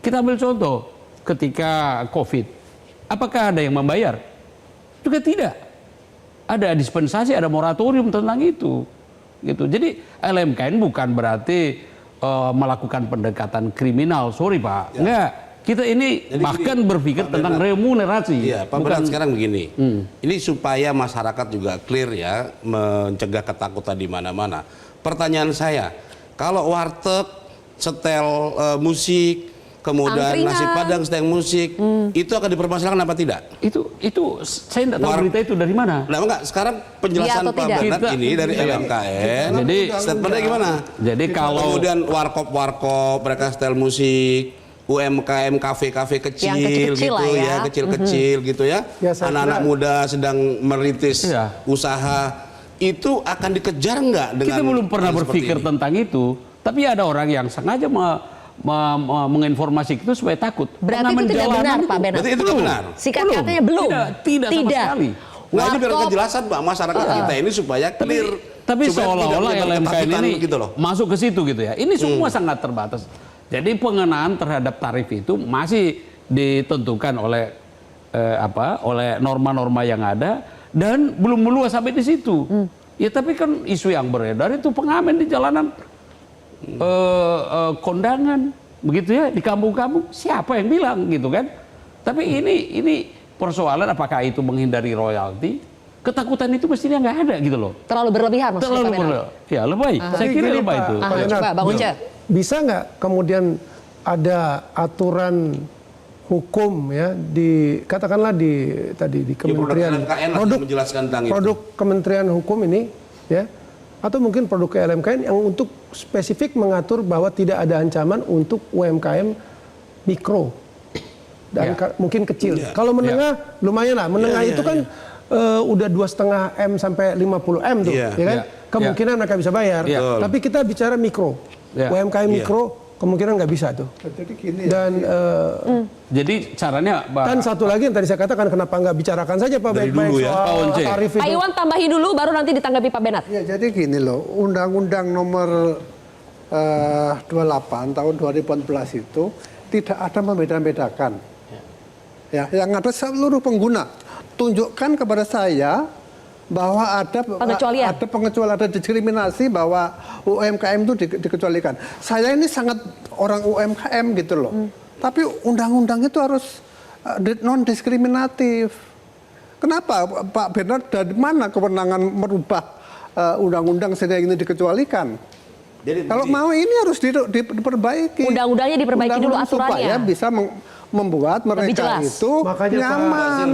Speaker 4: Kita ambil contoh ketika COVID. Apakah ada yang membayar? Juga tidak. Ada dispensasi, ada moratorium tentang itu. Gitu. Jadi LMKN bukan berarti melakukan pendekatan kriminal. Sorry Pak, enggak. Kita ini jadi bahkan berpikir tentang remunerasi.
Speaker 8: Iya, Pak Bernard sekarang begini. Ini supaya masyarakat juga clear ya, mencegah ketakutan di mana-mana. Pertanyaan saya, kalau warteg, setel musik, kemudian nasi padang, setel musik, itu akan dipermasalahkan apa tidak?
Speaker 4: Itu saya tidak tahu berita itu dari mana.
Speaker 8: Nah, enggak, sekarang penjelasan Pak Bernard ini dari LMKN.
Speaker 4: Jadi
Speaker 8: statementnya gimana?
Speaker 4: Jadi kalau
Speaker 8: kemudian warkop mereka setel musik, UMKM kafe-kafe kecil
Speaker 1: kecil-kecil
Speaker 8: gitu
Speaker 1: ya.
Speaker 8: Kecil-kecil gitu ya. Anak-anak muda sedang merintis usaha, itu akan dikejar nggak dengan
Speaker 4: kita belum pernah berpikir tentang itu, tapi ada orang yang sengaja menginformasi itu supaya takut.
Speaker 1: Berarti itu tidak benar Pak Bernard.
Speaker 8: Berarti itu tidak benar.
Speaker 1: Sikat katanya belum.
Speaker 4: Tidak sama sekali.
Speaker 8: Nah ini biar kejelasan Pak masyarakat kita ini supaya clear.
Speaker 4: Tapi seolah-olah LMKN ini
Speaker 8: gitu loh.
Speaker 4: masuk ke situ gitu ya. Ini semua sangat terbatas. Jadi pengenaan terhadap tarif itu masih ditentukan oleh oleh norma-norma yang ada dan belum meluas sampai di situ. Ya tapi kan isu yang beredar itu pengamen di jalanan, kondangan, begitu ya di kampung-kampung. Siapa yang bilang gitu kan? Tapi ini persoalan apakah itu menghindari royalti? Ketakutan itu mestinya nggak ada gitu loh.
Speaker 1: Terlalu berlebihan maksudnya.
Speaker 4: Terlalu berlebihan. Ya lebay. Saya kira lebay itu.
Speaker 1: Coba Bang Unca.
Speaker 7: Bisa nggak kemudian ada aturan hukum ya katakanlah di Kementerian produk Kementerian Hukum ini ya, atau mungkin produk LMKN yang untuk spesifik mengatur bahwa tidak ada ancaman untuk UMKM mikro dan mungkin kecil. Kalau menengah lumayan lah, menengah itu kan udah 2,5 M sampai 50 M tuh, ya kan? Kemungkinan mereka bisa bayar. Tapi kita bicara mikro, UMKM mikro kemungkinan nggak bisa tuh.
Speaker 5: Jadi gini.
Speaker 7: Dan
Speaker 4: Jadi caranya
Speaker 7: dan satu lagi yang tadi saya katakan, kenapa nggak bicarakan saja Pak
Speaker 8: Dari
Speaker 7: baik-baik
Speaker 8: dulu ya,
Speaker 4: Pak
Speaker 7: soal
Speaker 4: Once.
Speaker 7: tarif itu.
Speaker 1: Pak Iwan tambahin dulu, baru nanti ditanggapi Pak Benat.
Speaker 5: Ya jadi gini loh, Undang-Undang nomor 28 tahun 2014 itu tidak ada membeda-bedakan. Ya, yang ada seluruh pengguna. Tunjukkan kepada saya bahwa ada
Speaker 1: Pengecualian.
Speaker 5: ada pengecualian, ada diskriminasi bahwa UMKM itu dikecualikan. Saya ini sangat orang UMKM gitu loh. Tapi undang-undang itu harus non diskriminatif. Kenapa Pak Bernard, dari mana kewenangan merubah undang-undang sehingga ini dikecualikan?
Speaker 8: Jadi
Speaker 5: Kalau mau ini harus diperbaiki.
Speaker 1: Undang-undangnya diperbaiki dulu
Speaker 5: Undang-undang
Speaker 1: aturannya.
Speaker 5: supaya bisa membuat
Speaker 1: Lebih
Speaker 5: mereka
Speaker 1: jelas.
Speaker 5: itu
Speaker 7: Makanya, Pak
Speaker 5: nyaman,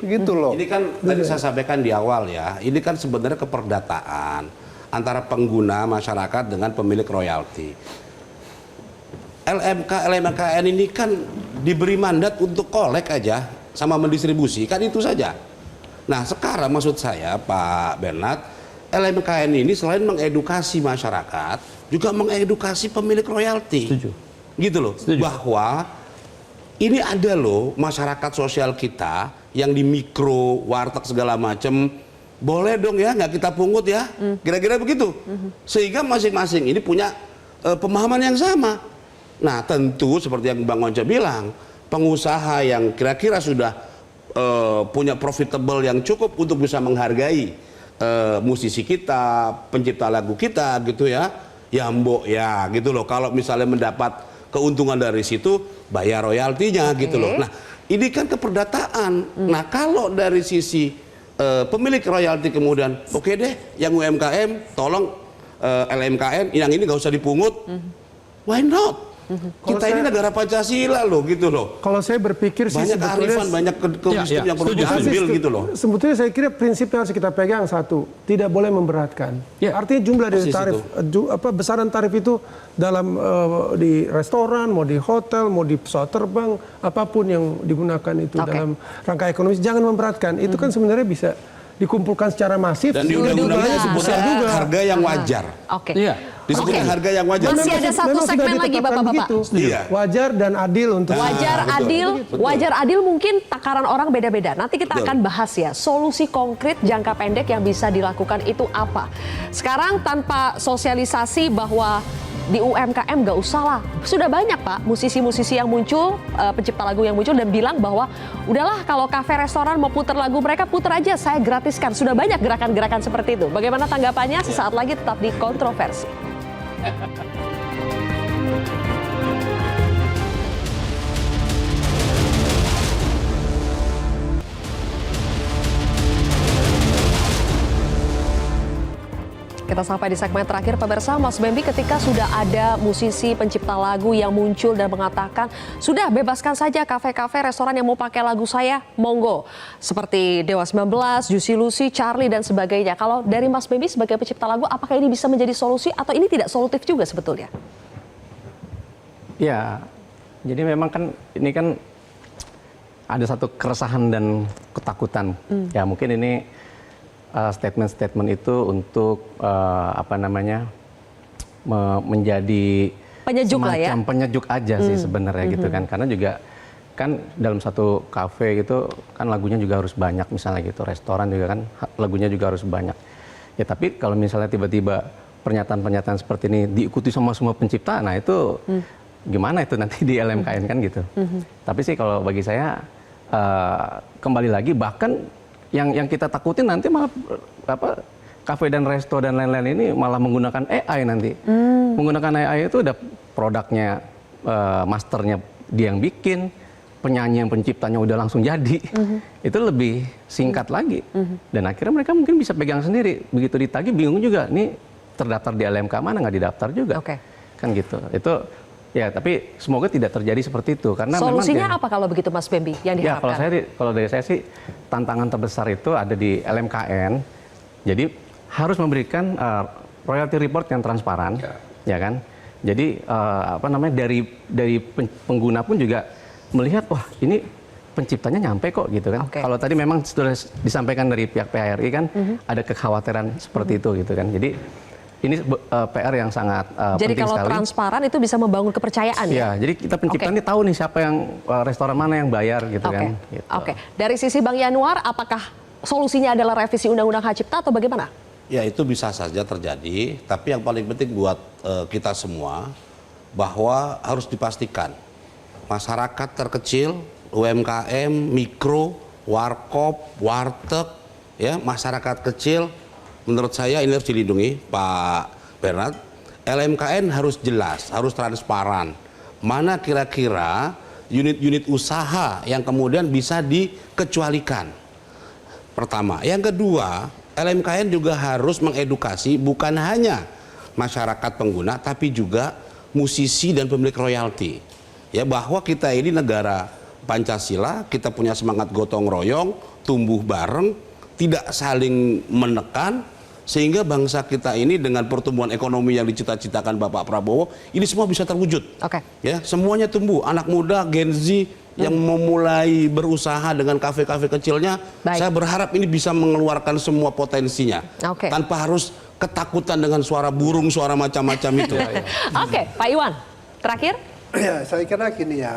Speaker 5: gitu loh.
Speaker 8: Ini kan tadi saya sampaikan di awal ya, ini kan sebenarnya keperdataan antara pengguna masyarakat dengan pemilik royalti. LMKN ini kan diberi mandat untuk kolek aja sama mendistribusi, kan itu saja. Nah sekarang maksud saya Pak Bernard, LMKN ini selain mengedukasi masyarakat, juga mengedukasi pemilik royalti.
Speaker 4: Setuju.
Speaker 8: Gitu loh,
Speaker 4: Setuju.
Speaker 8: bahwa ini ada loh masyarakat sosial kita yang di mikro, warteg segala macam, boleh dong ya nggak kita pungut ya, kira-kira begitu. Sehingga masing-masing ini punya pemahaman yang sama. Nah tentu seperti yang Bang Once bilang, pengusaha yang kira-kira sudah punya profitable yang cukup untuk bisa menghargai musisi kita, pencipta lagu kita gitu ya, ya mbok ya gitu loh. Kalau misalnya mendapat keuntungan dari situ, bayar royaltinya gitu loh. Nah ini kan keperdataan. Nah kalau dari sisi pemilik royalti kemudian, oke deh yang UMKM tolong LMKN yang ini nggak usah dipungut, why not? Kita ini negara Pancasila loh gitu loh.
Speaker 7: Kalau saya berpikir sih
Speaker 8: Banyak
Speaker 7: sebetulnya
Speaker 8: kearifan, banyak wisdom yang perlu
Speaker 4: setuju,
Speaker 8: diambil gitu loh.
Speaker 7: Sebetulnya saya kira prinsip yang harus kita pegang satu, tidak boleh memberatkan.
Speaker 4: Ya,
Speaker 7: Artinya jumlah dari
Speaker 8: persis
Speaker 7: tarif, besaran tarif itu dalam di restoran, mau di hotel, mau di pesawat terbang, apapun yang digunakan itu
Speaker 1: Oke.
Speaker 7: dalam rangka ekonomis, jangan memberatkan. Itu kan sebenarnya bisa dikumpulkan secara masif.
Speaker 8: Dan di
Speaker 7: sehingga
Speaker 8: undang-undangnya
Speaker 7: jumlahnya
Speaker 8: disebutkan
Speaker 7: besar juga.
Speaker 8: harga yang wajar.
Speaker 1: Oke.
Speaker 4: Iya.
Speaker 8: Disebutkan
Speaker 1: Oke.
Speaker 8: harga yang wajar.
Speaker 1: Masih ada satu
Speaker 7: Memang sudah
Speaker 1: segmen lagi
Speaker 7: ditetapkan
Speaker 1: Bapak-Bapak.
Speaker 7: begitu.
Speaker 8: Iya.
Speaker 7: Wajar dan adil untuk
Speaker 1: Wajar
Speaker 8: betul.
Speaker 1: adil,
Speaker 8: Betul.
Speaker 1: wajar adil mungkin takaran orang beda-beda. Nanti kita
Speaker 8: Betul.
Speaker 1: akan bahas ya, solusi konkret jangka pendek yang bisa dilakukan itu apa. Sekarang tanpa sosialisasi bahwa di UMKM nggak usah lah. Sudah banyak Pak musisi-musisi yang muncul, pencipta lagu yang muncul dan bilang bahwa udahlah kalau kafe restoran mau puter lagu mereka puter aja, saya gratiskan. Sudah banyak gerakan-gerakan seperti itu. Bagaimana tanggapannya? Sesaat lagi tetap di Kontroversi. Kita sampai di segmen terakhir pemirsa, Mas Bembi, ketika sudah ada musisi pencipta lagu yang muncul dan mengatakan sudah bebaskan saja kafe-kafe restoran yang mau pakai lagu saya, monggo. Seperti Dewa 19, Juicy Lucy, Charlie dan sebagainya. Kalau dari Mas Bembi sebagai pencipta lagu, apakah ini bisa menjadi solusi atau ini tidak solutif juga sebetulnya?
Speaker 6: Ya, jadi memang kan ini kan ada satu keresahan dan ketakutan. Ya mungkin ini statement-statement itu untuk menjadi
Speaker 1: Penyejuk lah ya.
Speaker 6: semacam penyejuk aja sih sebenarnya gitu kan, karena juga kan dalam satu kafe gitu kan lagunya juga harus banyak, misalnya gitu restoran juga kan lagunya juga harus banyak ya. Tapi kalau misalnya tiba-tiba pernyataan-pernyataan seperti ini diikuti sama semua pencipta, nah itu gimana itu nanti di LMKN kan gitu. Tapi sih kalau bagi saya kembali lagi, bahkan yang kita takutin nanti malah kafe dan resto dan lain-lain ini malah menggunakan AI nanti. Menggunakan AI itu udah produknya, masternya dia yang bikin, penyanyi yang penciptanya udah langsung jadi. Itu lebih singkat lagi. Dan akhirnya mereka mungkin bisa pegang sendiri. Begitu ditagih bingung juga, nih terdaftar di LMK mana nggak didaftar juga.
Speaker 1: Oke.
Speaker 6: Kan gitu. Itu ya, tapi semoga tidak terjadi seperti itu karena
Speaker 1: Solusinya
Speaker 6: memang
Speaker 1: apa kalau begitu Mas Bembi yang
Speaker 6: ya,
Speaker 1: diharapkan?
Speaker 6: kalau dari saya sih tantangan terbesar itu ada di LMKN. Jadi harus memberikan royalty report yang transparan, ya kan. Jadi dari pengguna pun juga melihat, wah ini penciptanya nyampe kok gitu kan.
Speaker 1: Oke.
Speaker 6: Kalau tadi memang sudah disampaikan dari pihak PHRI kan ada kekhawatiran seperti itu gitu kan. Jadi ini PR yang sangat
Speaker 1: Jadi
Speaker 6: penting
Speaker 1: kalau
Speaker 6: sekali.
Speaker 1: transparan itu bisa membangun kepercayaan ya?
Speaker 6: Ya, jadi kita pencipta ini tahu nih siapa yang restoran mana yang bayar gitu kan. Gitu.
Speaker 1: Oke. Dari sisi Bang Yanuar, apakah solusinya adalah revisi Undang-Undang Hak Cipta atau bagaimana?
Speaker 8: Ya itu bisa saja terjadi, tapi yang paling penting buat kita semua bahwa harus dipastikan masyarakat terkecil, UMKM, mikro, warkop, warteg, ya masyarakat kecil, menurut saya ini harus dilindungi, Pak Bernard. LMKN harus jelas, harus transparan. Mana kira-kira unit-unit usaha yang kemudian bisa dikecualikan. Pertama, yang kedua, LMKN juga harus mengedukasi bukan hanya masyarakat pengguna, tapi juga musisi dan pemilik royalti. Ya bahwa kita ini negara Pancasila, kita punya semangat gotong royong, tumbuh bareng, tidak saling menekan, sehingga bangsa kita ini dengan pertumbuhan ekonomi yang dicita-citakan Bapak Prabowo, ini semua bisa terwujud.
Speaker 1: Oke.
Speaker 8: Ya, semuanya tumbuh, anak muda, Gen Z yang memulai berusaha dengan kafe-kafe kecilnya,
Speaker 1: Baik.
Speaker 8: saya berharap ini bisa mengeluarkan semua potensinya,
Speaker 1: Oke.
Speaker 8: tanpa harus ketakutan dengan suara burung, suara macam-macam itu.
Speaker 1: Oke, Pak Iwan, terakhir.
Speaker 5: Ya, saya kira gini ya,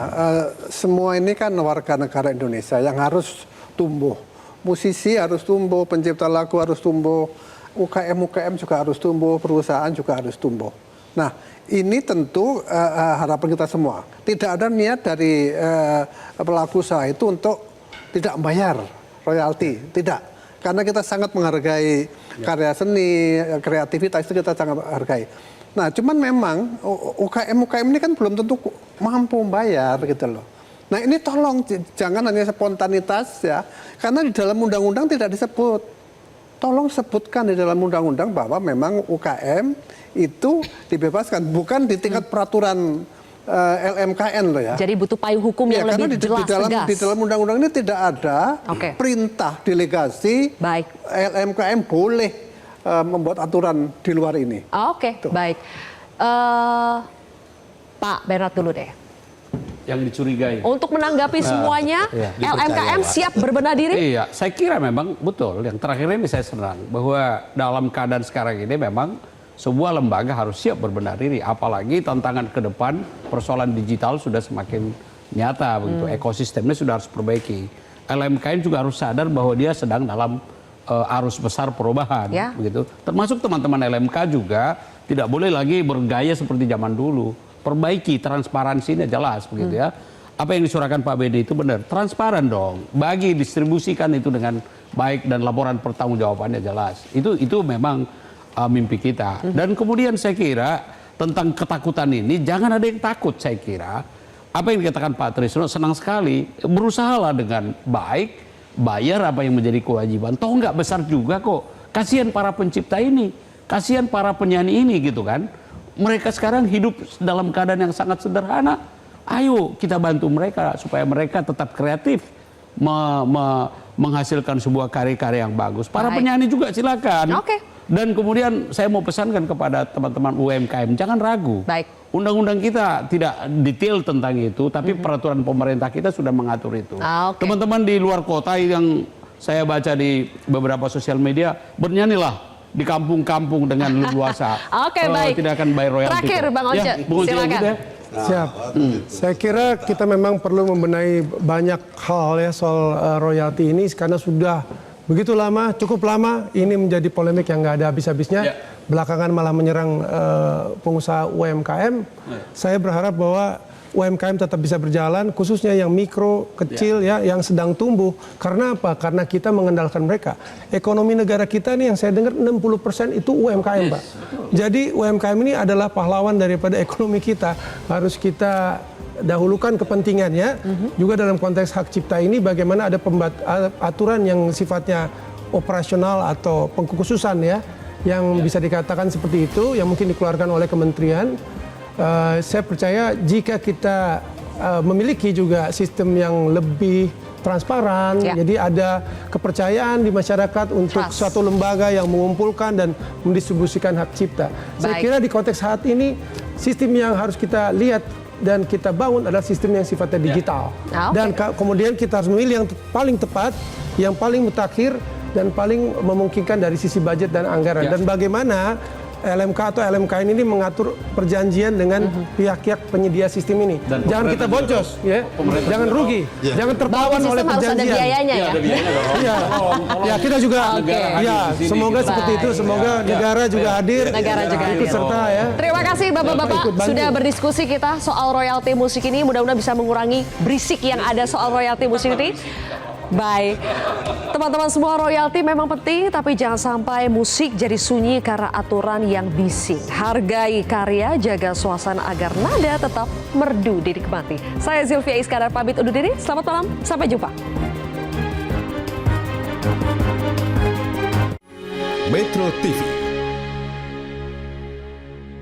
Speaker 5: semua ini kan warga negara Indonesia yang harus tumbuh. Musisi harus tumbuh, pencipta lagu harus tumbuh, UKM juga harus tumbuh, perusahaan juga harus tumbuh. Nah, ini tentu harapan kita semua. Tidak ada niat dari pelaku usaha itu untuk tidak membayar royalti, tidak. Karena kita sangat menghargai karya seni, kreativitas itu kita sangat hargai. Nah, cuman memang UKM ini kan belum tentu mampu membayar gitu loh. Nah, ini tolong jangan hanya spontanitas ya, karena di dalam undang-undang tidak disebut. Tolong sebutkan di dalam undang-undang bahwa memang UKM itu dibebaskan, bukan di tingkat peraturan LMKN loh ya.
Speaker 1: Jadi butuh payung hukum yang lebih jelas, tegas.
Speaker 5: Di dalam undang-undang ini tidak ada perintah delegasi
Speaker 1: Baik.
Speaker 5: LMKM boleh membuat aturan di luar ini.
Speaker 1: Oke, baik. Pak Bernard dulu deh.
Speaker 4: Yang dicurigai.
Speaker 1: Untuk menanggapi semuanya, LMKM siap berbenah diri?
Speaker 4: Iya, saya kira memang betul. Yang terakhir ini saya senang bahwa dalam keadaan sekarang ini memang sebuah lembaga harus siap berbenah diri. Apalagi tantangan ke depan persoalan digital sudah semakin nyata begitu. Ekosistemnya sudah harus perbaiki. LMKM juga harus sadar bahwa dia sedang dalam arus besar perubahan, begitu. Termasuk teman-teman LMK juga tidak boleh lagi bergaya seperti zaman dulu. Perbaiki transparansinya jelas, begitu ya. Apa yang disuarakan Pak Bedi itu benar, transparan dong. Bagi distribusikan itu dengan baik dan laporan pertanggungjawabannya jelas. Itu memang mimpi kita. Dan kemudian saya kira tentang ketakutan ini jangan ada yang takut. Saya kira apa yang dikatakan Pak Trisno senang sekali, berusahalah dengan baik. Bayar apa yang menjadi kewajiban. Toh nggak besar juga kok. Kasihan para pencipta ini, kasihan para penyanyi ini gitu kan. Mereka sekarang hidup dalam keadaan yang sangat sederhana. Ayo kita bantu mereka supaya mereka tetap kreatif, menghasilkan sebuah karya-karya yang bagus. Para penyanyi juga silakan. Dan kemudian saya mau pesankan kepada teman-teman UMKM, jangan ragu. Undang-undang kita tidak detail tentang itu, tapi peraturan pemerintah kita sudah mengatur itu. Teman-teman di luar kota yang saya baca di beberapa sosial media, bernyanyilah di kampung-kampung dengan leluasa.
Speaker 1: Baik.
Speaker 4: Tidak akan bayar royalti.
Speaker 1: Terakhir, Bang Once, silakan.
Speaker 7: Siap. Saya kira kita memang perlu membenahi banyak hal ya soal royalti ini karena sudah begitu lama, cukup lama ini menjadi polemik yang nggak ada habis-habisnya. Belakangan malah menyerang pengusaha UMKM. Saya berharap bahwa UMKM tetap bisa berjalan, khususnya yang mikro, kecil ya, yang sedang tumbuh. Karena apa? Karena kita mengandalkan mereka. Ekonomi negara kita nih yang saya dengar 60% itu UMKM, Pak. Jadi UMKM ini adalah pahlawan daripada ekonomi kita. Harus kita dahulukan kepentingannya. Juga dalam konteks hak cipta ini bagaimana ada aturan yang sifatnya operasional atau pengkhususan ya, yang bisa dikatakan seperti itu, yang mungkin dikeluarkan oleh kementerian. Saya percaya jika kita memiliki juga sistem yang lebih transparan, jadi ada kepercayaan di masyarakat untuk suatu lembaga yang mengumpulkan dan mendistribusikan hak cipta. Saya kira di konteks saat ini, sistem yang harus kita lihat dan kita bangun adalah sistem yang sifatnya digital. Dan kemudian kita harus memilih yang paling tepat, yang paling mutakhir, dan paling memungkinkan dari sisi budget dan anggaran. Dan bagaimana LMK atau LMKN ini mengatur perjanjian dengan pihak-pihak penyedia sistem ini.
Speaker 4: Dan
Speaker 7: Jangan kita boncos, ya. Jangan rugi, jangan tertawan
Speaker 1: Sistem
Speaker 7: oleh
Speaker 1: harus ada
Speaker 7: perjanjian.
Speaker 1: biayanya ya.
Speaker 7: Iya, ya kita juga, ya semoga seperti itu, semoga negara juga hadir,
Speaker 1: Negara juga
Speaker 7: ikut
Speaker 1: hadir.
Speaker 7: serta ya.
Speaker 1: Terima kasih Bapak-bapak
Speaker 7: Ikut bantu.
Speaker 1: sudah berdiskusi kita soal royalti musik ini. Mudah-mudahan bisa mengurangi berisik yang ada soal royalti musik ini. Baik, teman-teman semua, royalti memang penting, tapi jangan sampai musik jadi sunyi karena aturan yang bising. Hargai karya, jaga suasana agar nada tetap merdu dinikmati. Saya Zilvia Iskandar pamit undur diri, selamat malam, sampai jumpa.
Speaker 9: Metro TV